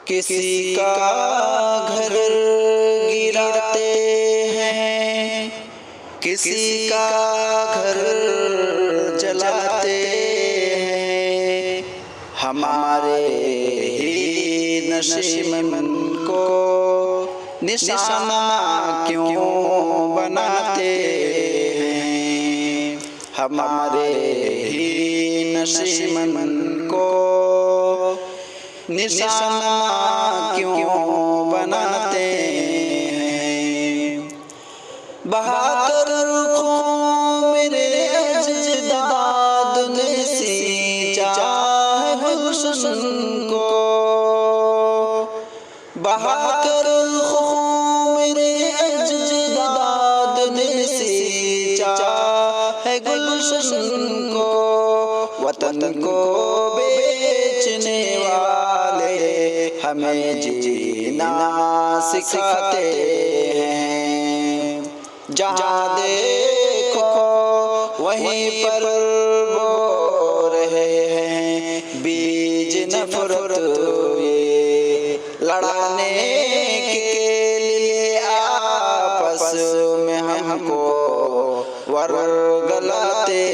کسی کا گھر گراتے ہیں، کسی کا گھر جلاتے ہیں، ہمارے ہی نشیمن کو نشانہ کیوں بناتے ہیں، ہمارے ہی نشیمن کو نشانہ کیوں بناتے ہیں۔ بہا کر خون میرے اجداد نے سینچا ہے گلشن کو، بہا کر خون میرے اجداد نے سینچا ہے گلشن کو، وطن کو بیچنے والے ہمیں جینا سکھاتے ہیں، جہاں دیکھو وہیں پر بو رہے ہیں بیج نفرت، یہ لڑانے کے لیے آپس میں ہم کو ورگلاتے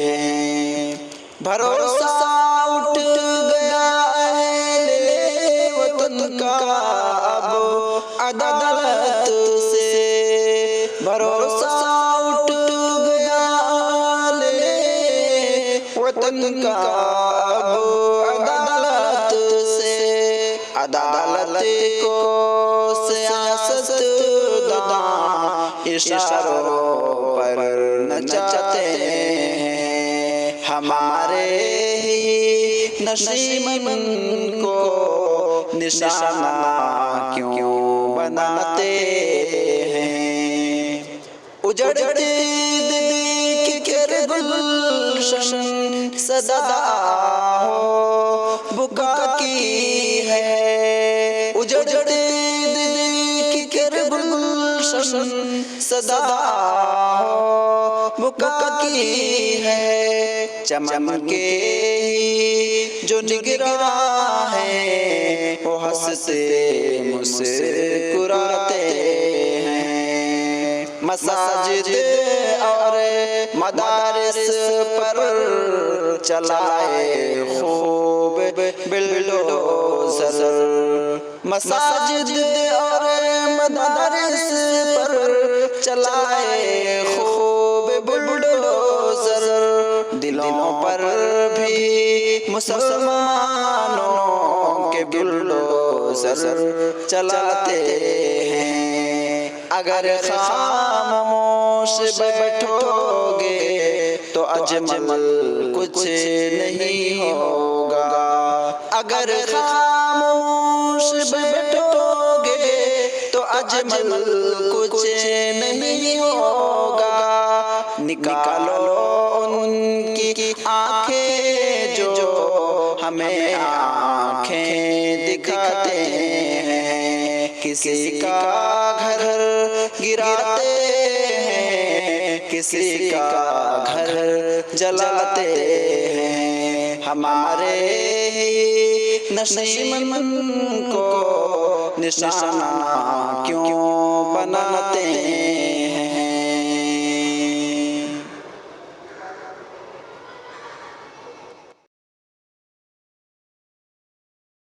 ہیں۔ بھروسہ اٹھ گیا اہل وطن کا اب عدالت سے، بھروسہ اٹھ گیا اہل وطن کا اب عدالت سے، عدالت کو سیاست داں اشاروں پر نچاتے ہیں، ہمارے ہی نشیمن کو نشانہ کیوں بناتے ہیں۔ اجڑتے دیکھ کر گلشن صدا ہو بکا کی ہے، اجڑتے دیکھ کر گلشن صدا ہو بکا کی ہے، چمن کے جو نگراں ہیں وہ ہنستے مسکراتے ہیں، مساجد اور مدارس پر چلائے خوب بلڈوزر، مساجد اور مدارس پر چلائے خوب بلڈوزر، دلوں پر بھی مسلمانوں کے بلڈوزر چلاتے ہیں، اگر خاموش بیٹھو گے تو اجمل کچھ نہیں ہوگا، اگر خاموش بیٹھو گے تو اجمل کچھ نہیں ہوگا، نکالو ان کی آنکھیں جو ہمیں آنکھیں دکھاتے ہیں، کسی کا گھر گراتے ہیں، کسی کا گھر جلاتے ہیں، ہمارے ہی نشیمن کو نشانہ کیوں بناتے ہیں۔